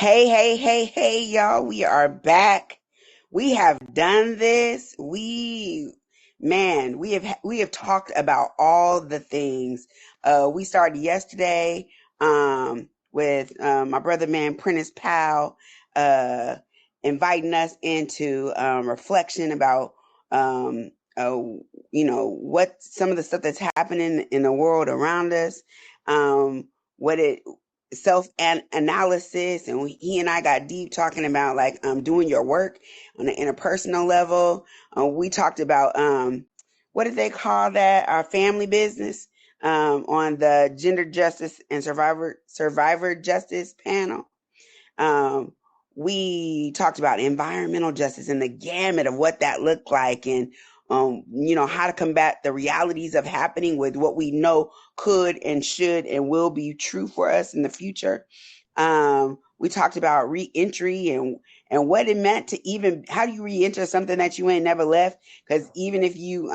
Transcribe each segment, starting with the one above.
Hey, y'all. We are back. We have done this. We have talked about all the things. We started yesterday, with, my brother man, Prentice Powell, uh, inviting us into, reflection about, um, uh, what some of the stuff that's happening in the world around us. What it self analysis, and he and I got deep talking about like doing your work on an interpersonal level. We talked about what did they call that? Our family business, on the gender justice and survivor justice panel. Um, we talked about environmental justice and the gamut of what that looked like, and how to combat the realities of happening with what we know could and should and will be true for us in the future. We talked about reentry and what it meant to even how do you reenter something that you ain't never left? Because even if you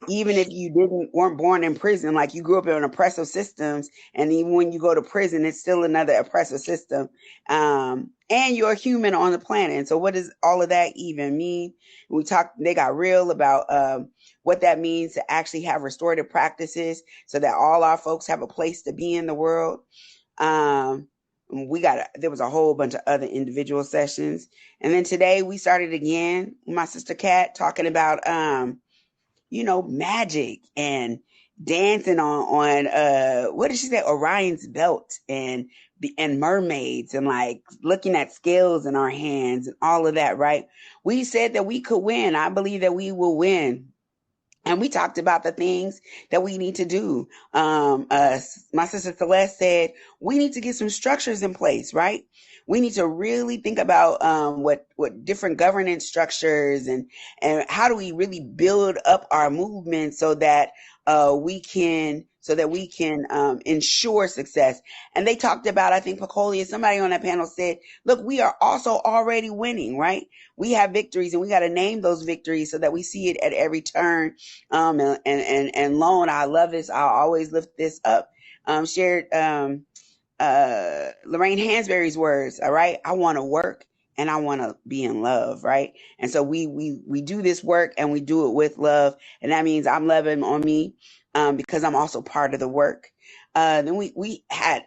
didn't weren't born in prison, like you grew up in oppressive systems, and even when you go to prison, it's still another oppressive system. And you're a human on the planet. And so what does all of that even mean? They got real about what that means to actually have restorative practices so that all our folks have a place to be in the world. Um, there was a whole bunch of other individual sessions. And then today we started again, my sister Kat talking about magic and dancing on what did she say? Orion's belt and mermaids and like looking at scales in our hands and all of that, right? We said that we could win. I believe that we will win. And we talked about the things that we need to do. My sister Celeste said we need to get some structures in place, right? We need to really think about what different governance structures and how do we really build up our movement so that we can ensure success. And they talked about, I think Pacolia, somebody on that panel said, look, we are also already winning, right? We have victories and we got to name those victories so that we see it at every turn. And Lone, I love this. I'll always lift this up. Shared Lorraine Hansberry's words. All right. I want to work and I want to be in love. Right. And so we do this work and we do it with love. And that means I'm loving on me, because I'm also part of the work. Then we had,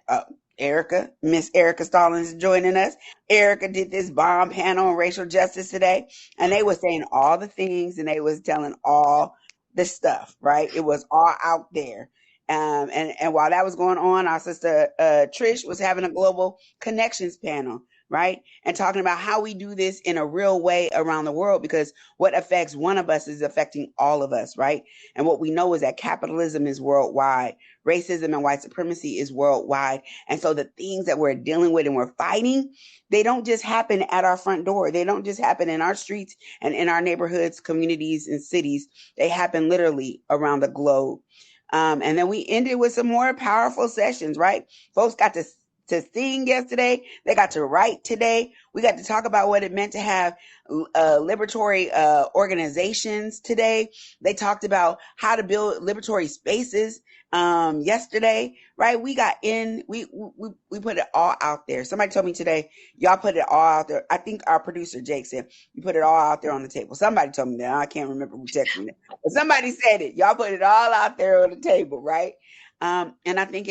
Miss Erica Stallings joining us. Erica did this bomb panel on racial justice today, and they were saying all the things and they was telling all the stuff, right? It was all out there. And while that was going on, our sister Trish was having a global connections panel, right? And talking about how we do this in a real way around the world, because what affects one of us is affecting all of us, right? And what we know is that capitalism is worldwide, racism and white supremacy is worldwide. And so the things that we're dealing with and we're fighting, they don't just happen at our front door. They don't just happen in our streets and in our neighborhoods, communities, and cities. They happen literally around the globe. And then we ended with some more powerful sessions, right? Folks got to sing yesterday. They got to write today. We got to talk about what it meant to have liberatory organizations today. They talked about how to build liberatory spaces yesterday, right? We put it all out there. Somebody told me today, y'all put it all out there. I think our producer Jake said you put it all out there on the table. Somebody told me that. I can't remember who texted me that. But somebody said it. Y'all put it all out there on the table, right? And I think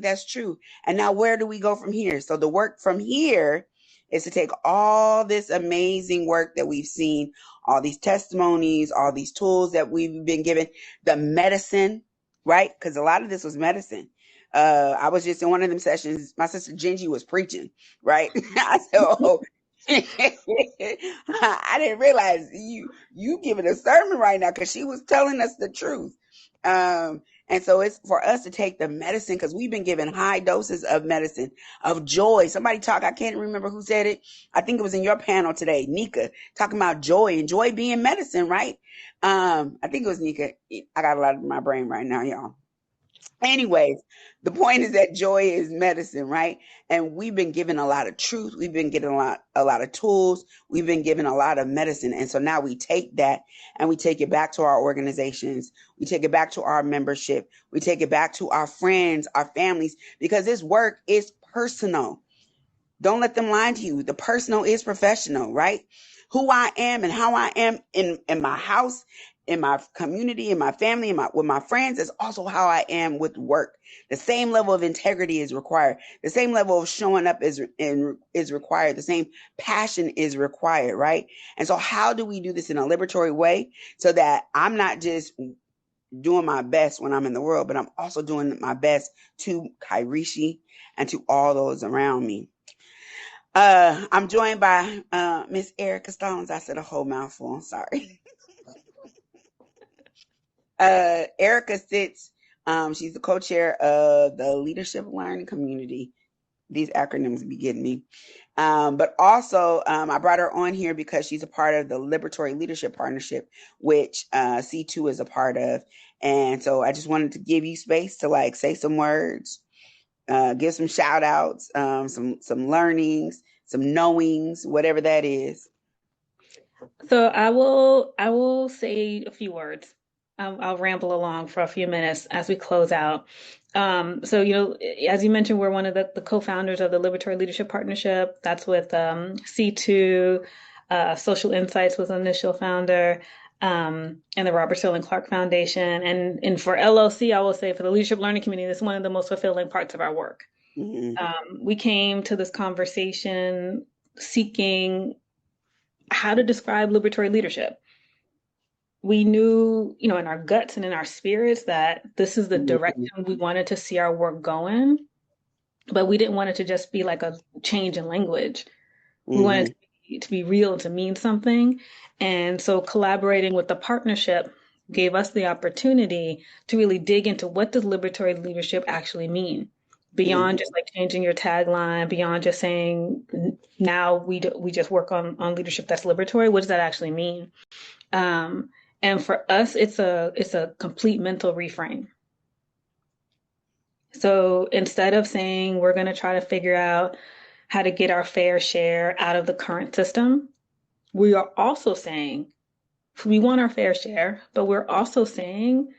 that's true. And now where do we go from here? So the work from here is to take all this amazing work that we've seen, all these testimonies, all these tools that we've been given, the medicine, right? Because a lot of this was medicine. I was just in one of them sessions. My sister Gingy was preaching, right? I said, oh, I didn't realize you giving a sermon right now, because she was telling us the truth. And so it's for us to take the medicine, because we've been given high doses of medicine, of joy. Somebody I can't remember who said it. I think it was in your panel today, Nika, talking about joy and joy being medicine, right? I think it was Nika. I got a lot in my brain right now, y'all. Anyways, the point is that joy is medicine, right? And we've been given a lot of truth. We've been given a lot of tools. We've been given a lot of medicine. And so now we take that and we take it back to our organizations. We take it back to our membership. We take it back to our friends, our families, because this work is personal. Don't let them lie to you. The personal is professional, right? Who I am and how I am in my house, in my community, in my family, with my friends is also how I am with work. The same level of integrity is required. The same level of showing up is required. The same passion is required, right? And so how do we do this in a liberatory way so that I'm not just doing my best when I'm in the world, but I'm also doing my best to Kairishi and to all those around me. I'm joined by Miss Erica Stones. I said a whole mouthful. Sorry. Erica sits. She's the co-chair of the Leadership Learning Community. These acronyms be getting me. But also, I brought her on here because she's a part of the Liberatory Leadership Partnership, which C2 is a part of. And so I just wanted to give you space to like say some words, give some shout outs, some learnings, some knowings, whatever that is. So I will say a few words. I'll ramble along for a few minutes as we close out. So, as you mentioned, we're one of the co-founders of the Liberatory Leadership Partnership. That's with C2, Social Insights was initial founder, and the Robert Sterling Clark Foundation. And for LLC, I will say for the Leadership Learning Community, this is one of the most fulfilling parts of our work. We came to this conversation seeking how to describe liberatory leadership. We knew, in our guts and in our spirits that this is the direction we wanted to see our work going, but we didn't want it to just be like a change in language. We wanted it to be real and to mean something. And so collaborating with the partnership gave us the opportunity to really dig into what does liberatory leadership actually mean beyond just like changing your tagline, beyond just saying now we just work on leadership that's liberatory. What does that actually mean? And for us, it's a complete mental reframe. So instead of saying we're going to try to figure out how to get our fair share out of the current system, we are also saying we want our fair share, but we're also saying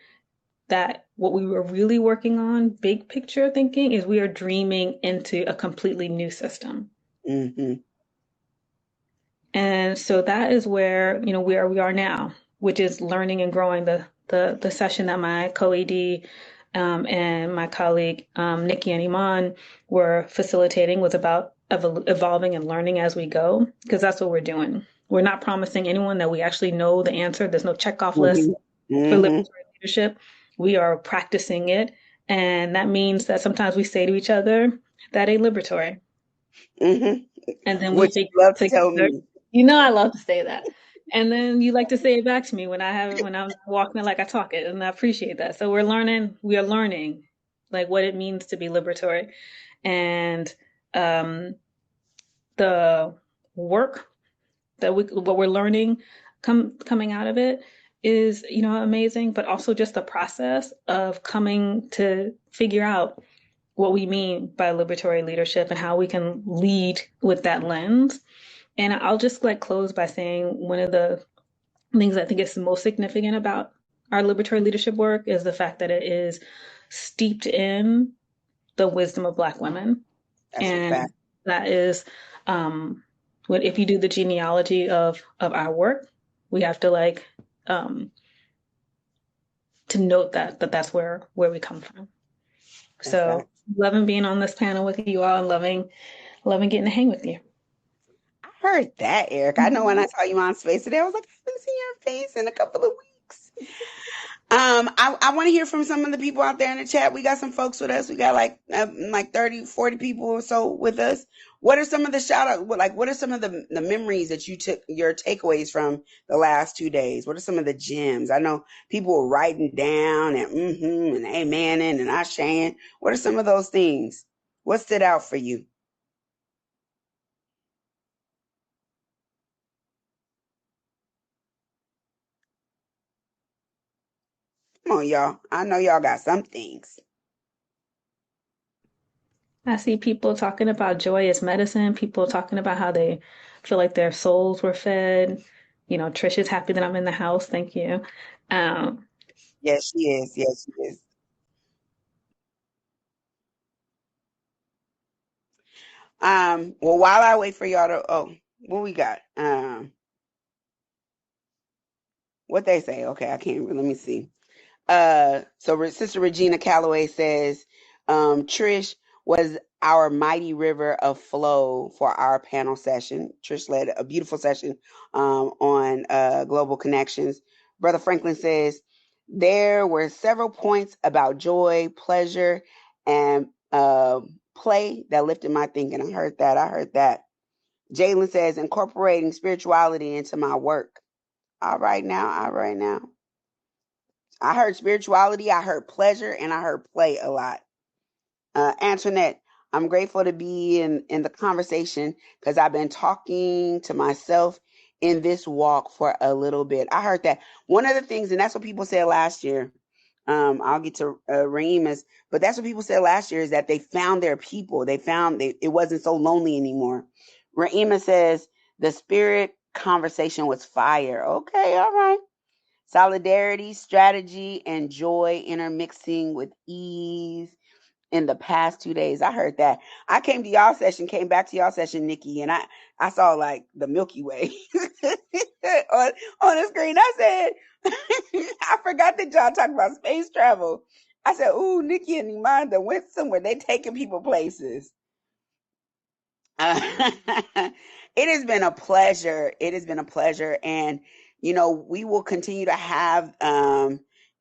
that what we were really working on, big picture thinking, is we are dreaming into a completely new system. And so that is where, where we are now, which is learning and growing. The session that my co-AD and my colleague Nikki and Iman were facilitating was about evolving and learning as we go, because that's what we're doing. We're not promising anyone that we actually know the answer. There's no checkoff list for liberatory leadership. We are practicing it. And that means that sometimes we say to each other, that ain't liberatory. And then we figure love to tell me. I love to say that. And then you like to say it back to me when I'm walking it like I talk it, and I appreciate that. So we are learning like what it means to be liberatory. And the work what we're learning coming out of it is, amazing, but also just the process of coming to figure out what we mean by liberatory leadership and how we can lead with that lens. And I'll just close by saying one of the things I think is most significant about our liberatory leadership work is the fact that it is steeped in the wisdom of Black women. And that is, if you do the genealogy of our work, we have to to note that's where we come from. So loving being on this panel with you all and loving getting to hang with you. I heard that, Eric. I know when I saw you on Space today, I was like, I haven't seen your face in a couple of weeks. I want to hear from some of the people out there in the chat. We got some folks with us. We got like 30, 40 people or so with us. What are some of the shout out? What are some of the memories that you took, your takeaways from the last 2 days? What are some of the gems? I know people were writing down and and amening and ashaying. What are some of those things? What stood out for you? Come on, y'all. I know y'all got some things. I see people talking about joy as medicine, people talking about how they feel like their souls were fed. Trish is happy that I'm in the house. Thank you. Yes, she is. Yes, she is. Well, while I wait for y'all to, what we got? What they say? Okay, I can't. Let me see. Sister Regina Calloway says, Trish was our mighty river of flow for our panel session. Trish led a beautiful session on global connections. Brother Franklin says there were several points about joy, pleasure, and play that lifted my thinking. I heard that. I heard that. Jalen says incorporating spirituality into my work. All right now. All right now. I heard spirituality, I heard pleasure, and I heard play a lot. Antoinette, I'm grateful to be in the conversation because I've been talking to myself in this walk for a little bit. I heard that. One of the things, and that's what people said last year. I'll get to Raima's, but that's what people said last year is that they found their people. They found it wasn't so lonely anymore. Raima says the spirit conversation was fire. Okay, all right. Solidarity, strategy, and joy intermixing with ease in the past 2 days. I heard that. I came to y'all session, came back to y'all session, Nikki, and I saw like the Milky Way on the screen. I said, I forgot that y'all talking about space travel. I said, ooh, Nikki and Iman went somewhere. They taking people places. It has been a pleasure. It has been a pleasure. And, we will continue to have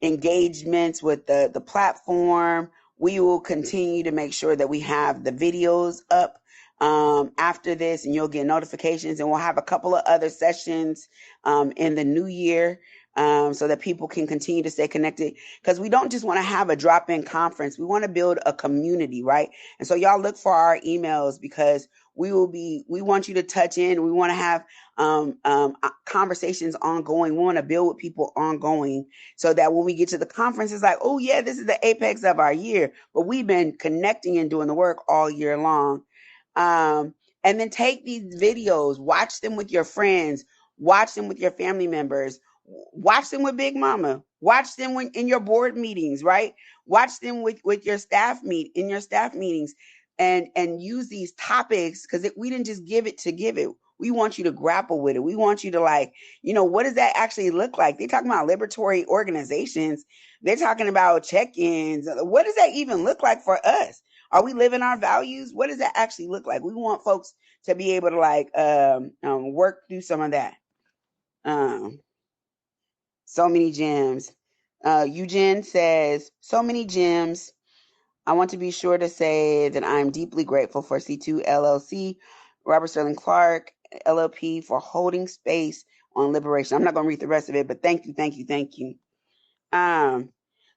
engagements with the platform. We will continue to make sure that we have the videos up after this, and you'll get notifications. And we'll have a couple of other sessions in the new year so that people can continue to stay connected. Because we don't just want to have a drop-in conference. We want to build a community, right? And so y'all look for our emails because we want you to touch in. We want to have conversations ongoing. We want to build with people ongoing so that when we get to the conference, it's like, oh yeah, this is the apex of our year. But we've been connecting and doing the work all year long. And then take these videos, watch them with your friends, watch them with your family members, watch them with Big Mama, watch them in your board meetings, right? Watch them with your staff in your staff meetings and use these topics because we didn't just give it to give it. We want you to grapple with it. We want you to what does that actually look like? They're talking about liberatory organizations. They're talking about check-ins. What does that even look like for us? Are we living our values? What does that actually look like? We want folks to be able to work through some of that. So many gems. Eugene says, so many gems. I want to be sure to say that I'm deeply grateful for C2 LLC, Robert Sterling Clark, LLP for holding space on liberation. I'm not going to read the rest of it, but thank you, thank you, thank you.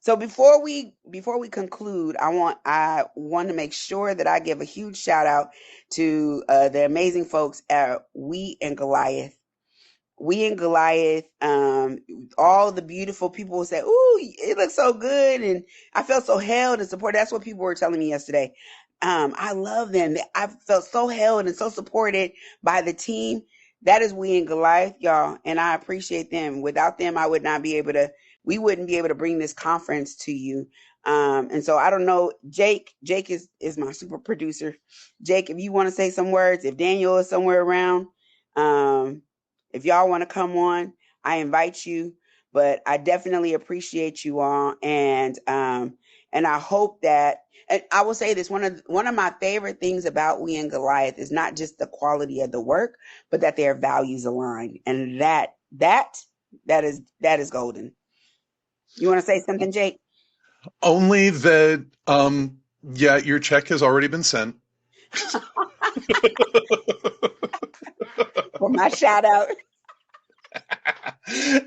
So before we conclude, I want to make sure that I give a huge shout out to the amazing folks at We and Goliath. We and Goliath, all the beautiful people will say, ooh, it looks so good. And I felt so held and supported. That's what people were telling me yesterday. I love them. I felt so held and so supported by the team. That is We and Goliath, y'all. And I appreciate them. Without them, we wouldn't be able to bring this conference to you. And so I don't know, Jake is my super producer. Jake, if you want to say some words, if Daniel is somewhere around, if y'all want to come on, I invite you, but I definitely appreciate you all. And I hope that, and I will say this, one of my favorite things about We and Goliath is not just the quality of the work, but that their values align. And that is golden. You want to say something, Jake? Only that, yeah, your check has already been sent. For my shout out.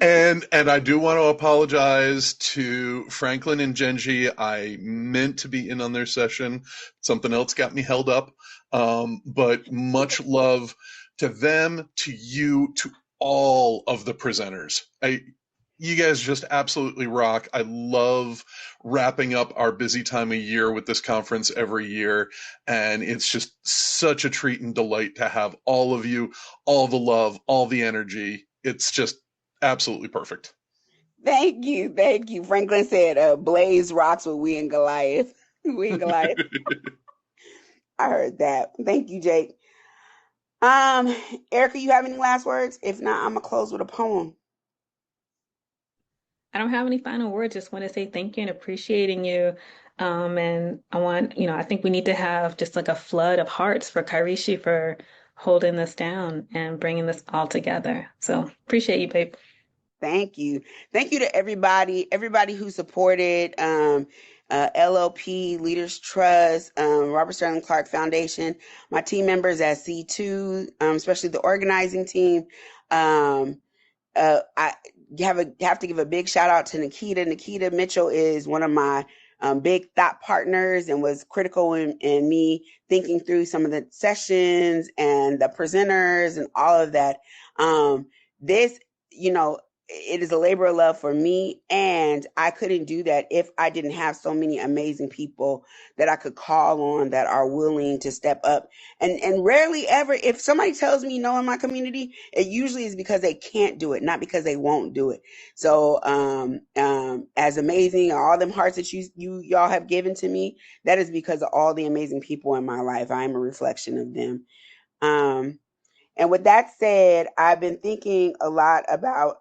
And I do want to apologize to Franklin and Genji. I meant to be in on their session. Something else got me held up. But much love to them, to you, to all of the presenters. You guys just absolutely rock. I love wrapping up our busy time of year with this conference every year. And it's just such a treat and delight to have all of you, all the love, all the energy. It's just absolutely perfect. Thank you. Thank you. Franklin said, Blaze rocks with We and Goliath. We and Goliath. I heard that. Thank you, Jake. Erica, you have any last words? If not, I'm gonna close with a poem. I don't have any final words. Just want to say thank you and appreciating you. And I want, I think we need to have just like a flood of hearts for Kairishi for holding this down and bringing this all together. So appreciate you, babe. Thank you. Thank you to everybody who supported LLP, Leaders Trust, Robert Sterling Clark Foundation, my team members at C2, especially the organizing team. I have to give a big shout out to Nikita. Nikita Mitchell is one of my big thought partners and was critical in me thinking through some of the sessions and the presenters and all of that. This, it is a labor of love for me, and I couldn't do that if I didn't have so many amazing people that I could call on that are willing to step up. And rarely ever, if somebody tells me no in my community, it usually is because they can't do it, not because they won't do it. So as amazing all them hearts that y'all have given to me, that is because of all the amazing people in my life. I am a reflection of them. And with that said, I've been thinking a lot about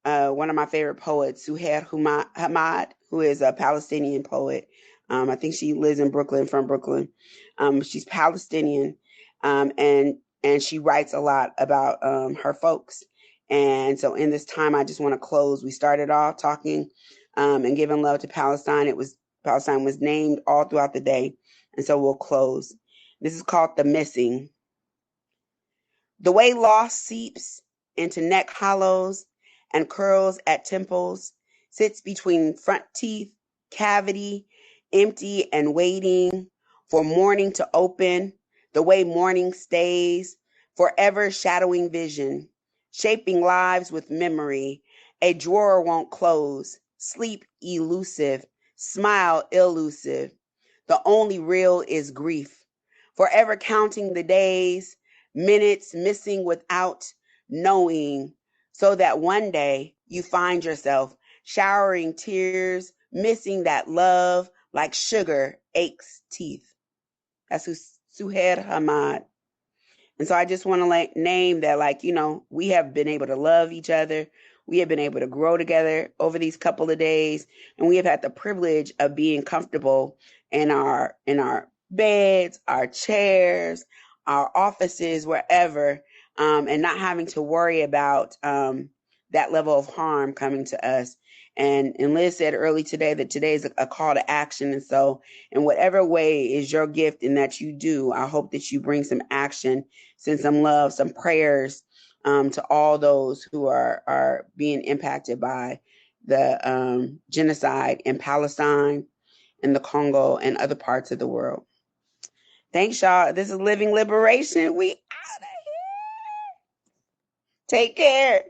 one of my favorite poets, Suhair Hamad, who is a Palestinian poet. I think she lives in Brooklyn, from Brooklyn. She's Palestinian, and she writes a lot about her folks. And so in this time, I just want to close. We started off talking and giving love to Palestine. Palestine was named all throughout the day, and so we'll close. This is called The Missing. The way loss seeps into neck hollows and curls at temples, sits between front teeth, cavity, empty and waiting for morning to open, the way morning stays, forever shadowing vision, shaping lives with memory. A drawer won't close, sleep elusive, smile elusive. The only real is grief, forever counting the days, minutes missing without knowing, so that one day you find yourself showering tears, missing that love like sugar aches teeth. That's Suhair Hamad. And so I just want to name that, we have been able to love each other. We have been able to grow together over these couple of days, and we have had the privilege of being comfortable in our beds, our chairs, our offices, wherever, and not having to worry about that level of harm coming to us. And Liz said early today that today is a call to action. And so in whatever way is your gift in that you do, I hope that you bring some action, send some love, some prayers to all those who are being impacted by the genocide in Palestine, in the Congo, and other parts of the world. Thanks, y'all. This is Living Liberation. We out of here. Take care.